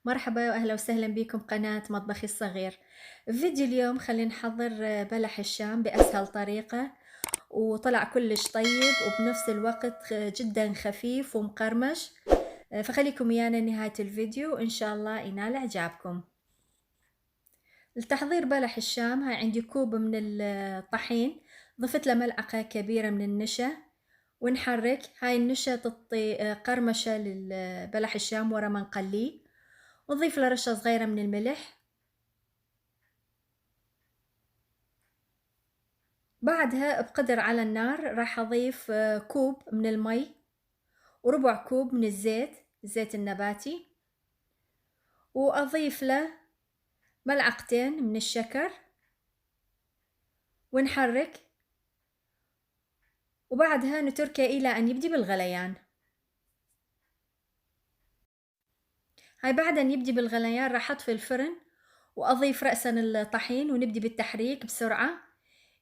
مرحبا وأهلا وسهلا بكم قناة مطبخي الصغير. في فيديو اليوم خلينا نحضر بلح الشام بأسهل طريقة، وطلع كلش طيب وبنفس الوقت جدا خفيف ومقرمش. فخليكم ويانا نهاية الفيديو إن شاء الله ينال إعجابكم. لتحضير بلح الشام هاي عندي كوب من الطحين، ضفت له ملعقة كبيرة من النشا ونحرك. هاي النشا تعطي قرمشة للبلح الشام ورا ما نقليه، ونضيف له رشة صغيرة من الملح. بعدها بقدر على النار راح أضيف كوب من المي وربع كوب من الزيت النباتي، وأضيف له ملعقتين من الشكر ونحرك، وبعدها نتركه إلى أن يبدي بالغليان. هاي بعد أن يبدي بالغليان راح أطفي الفرن وأضيف رأسا الطحين ونبدي بالتحريك بسرعة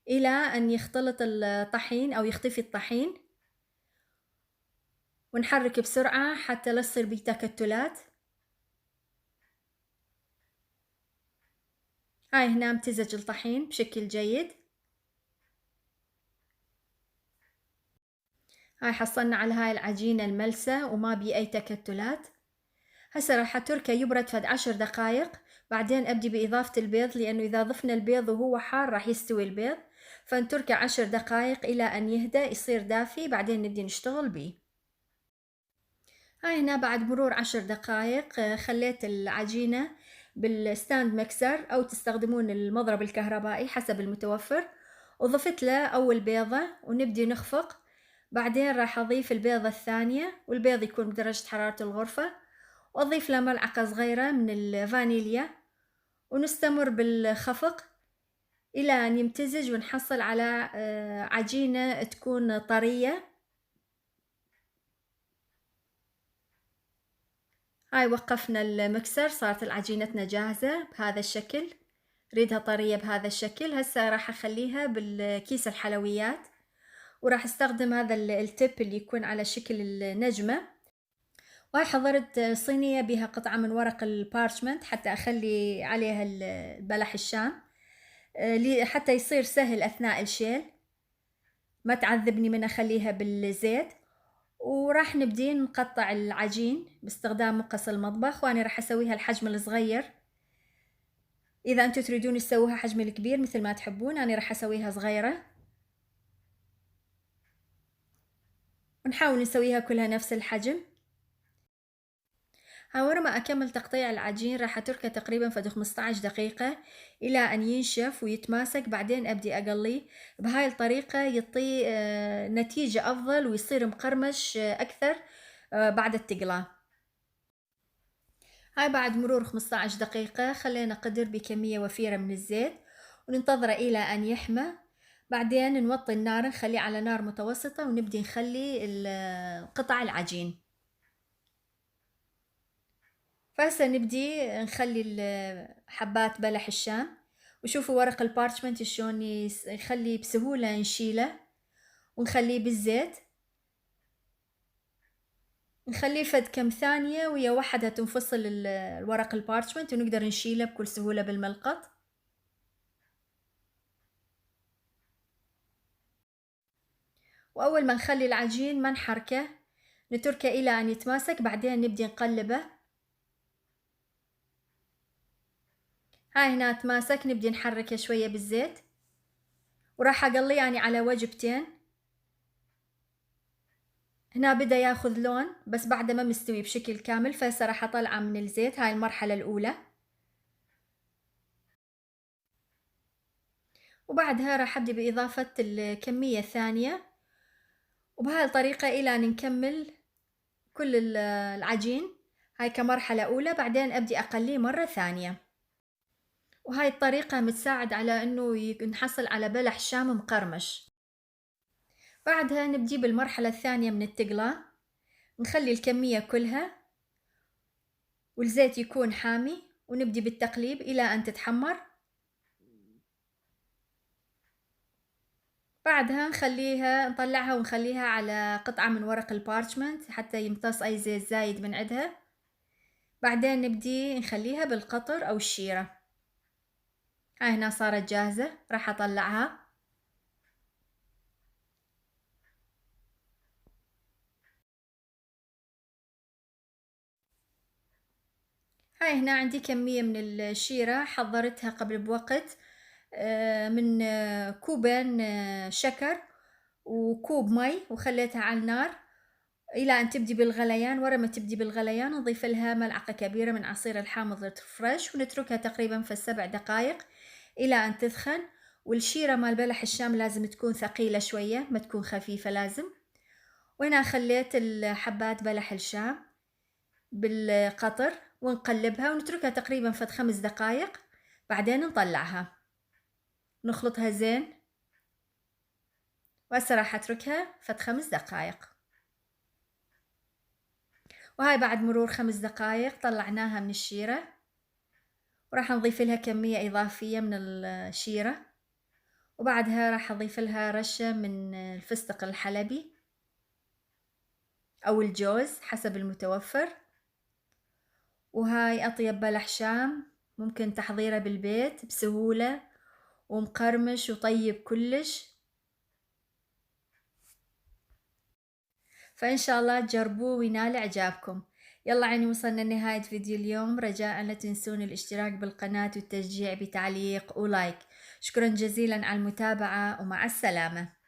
إلى أن يختلط الطحين أو يختفي الطحين، ونحرك بسرعة حتى لا تصير بيه تكتلات. هاي هنا امتزج الطحين بشكل جيد. هاي حصلنا على هاي العجينة الملسة وما بي أي تكتلات. هسه راح أتركه يبرد فد 10 دقايق، بعدين أبدي بإضافة البيض، لأنه إذا ضفنا البيض وهو حار راح يستوي البيض، فنتركه 10 دقايق إلى أن يهدأ يصير دافي، بعدين نبدي نشتغل بيه. هاي هنا بعد مرور 10 دقايق خليت العجينة بالستاند ميكسر أو تستخدمون المضرب الكهربائي حسب المتوفر، وضفت له أول بيضة ونبدي نخفق. بعدين راح أضيف البيضة الثانية، والبيض يكون بدرجة حرارة الغرفة، وأضيف له ملعقة صغيرة من الفانيليا، ونستمر بالخفق إلى أن يمتزج ونحصل على عجينة تكون طرية. هاي وقفنا المكسر، صارت العجينتنا جاهزة بهذا الشكل، ريدها طرية بهذا الشكل. هسه راح أخليها بالكيس الحلويات، وراح استخدم هذا التب اللي يكون على شكل النجمة. وهاي حضرت صينية بها قطعة من ورق البارشمنت حتى أخلي عليها البلح الشام، حتى يصير سهل أثناء الشيل، ما تعذبني من أخليها بالزيت. وراح نبدي نقطع العجين باستخدام مقص المطبخ، وأنا راح أسويها الحجم الصغير. إذا أنتوا تريدون تسووها حجم الكبير مثل ما تحبون، أنا راح أسويها صغيرة، ونحاول نسويها كلها نفس الحجم. ورا ما أكمل تقطيع العجين راح أتركه تقريبا فد 15 دقيقة إلى أن ينشف ويتماسك، بعدين أبدي أقليه. بهاي الطريقة يعطي نتيجة أفضل ويصير مقرمش أكثر بعد التقلاه. هاي بعد مرور 15 دقيقة خلينا قدر بكمية وفيرة من الزيت وننتظره إلى أن يحمى. بعدين نوطي النار نخليه على نار متوسطة ونبدي نخلي قطع العجين. فهسه نبدي نخلي حبات بلح الشام، وشوفوا ورق البارشمنت شلون يخلي بسهولة نشيله، ونخليه بالزيت، نخليه فد كم ثانية ويا وحدها تنفصل الورق البارشمنت ونقدر نشيله بكل سهولة بالملقط. وأول ما نخلي العجين ما نحركه، نتركه إلى أن يتماسك، بعدين نبدي نقلبه. هاي هنا تماسك، نبدي نحركه شوية بالزيت، وراح أقليه يعني على وجبتين. هنا بدأ ياخذ لون بس بعده ما مستوي بشكل كامل، فهسه راح أطلعه من الزيت. هاي المرحلة الأولى، وبعدها راح أبدي بإضافة الكمية الثانية، وبهاي الطريقة إلى أن نكمل كل العجين. هاي كمرحلة أولى، بعدين أبدي أقليه مرة ثانية. وهاي الطريقة متساعد على إنه نحصل على بلح شام مقرمش. بعدها نبدي بالمرحلة الثانية من التقلاه، نخلي الكمية كلها والزيت يكون حامي، ونبدي بالتقليب إلى أن تتحمر. بعدها نطلعها ونخليها على قطعة من ورق البارشمنت حتى يمتص أي زيت زايد من عندها. بعدين نبدي نخليها بالقطر أو الشيرة. هاي هنا صارت جاهزة، راح أطلعها. هاي هنا عندي كمية من الشيرة حضرتها قبل بوقت، من كوبين شكر وكوب مي، وخليتها على النار إلى أن تبدي بالغليان. ورا ما تبدي بالغليان نضيف لها ملعقة كبيرة من عصير الحامض الفريش، ونتركها تقريبا في 7 دقائق إلى أن تثخن. والشيرة مال بلح الشام لازم تكون ثقيلة شوية، ما تكون خفيفة لازم. وهنا خليت حبات بلح الشام بالقطر ونقلبها ونتركها تقريبا فد 5 دقائق، بعدين نطلعها نخلطها زين. وهسه راح اتركها فد 5 دقائق. وهاي بعد مرور 5 دقائق طلعناها من الشيرة، وراح نضيف لها كمية إضافية من الشيرة، وبعدها راح أضيف لها رشة من الفستق الحلبي أو الجوز حسب المتوفر. وهاي أطيب بلح شام ممكن تحضيره بالبيت بسهولة ومقرمش وطيب كلش. فإن شاء الله تجربوه وينال إعجابكم. يلا عيني وصلنا لنهاية فيديو اليوم، رجاء لا تنسون الاشتراك بالقناة والتشجيع بتعليق ولايك. شكرا جزيلا على المتابعة ومع السلامة.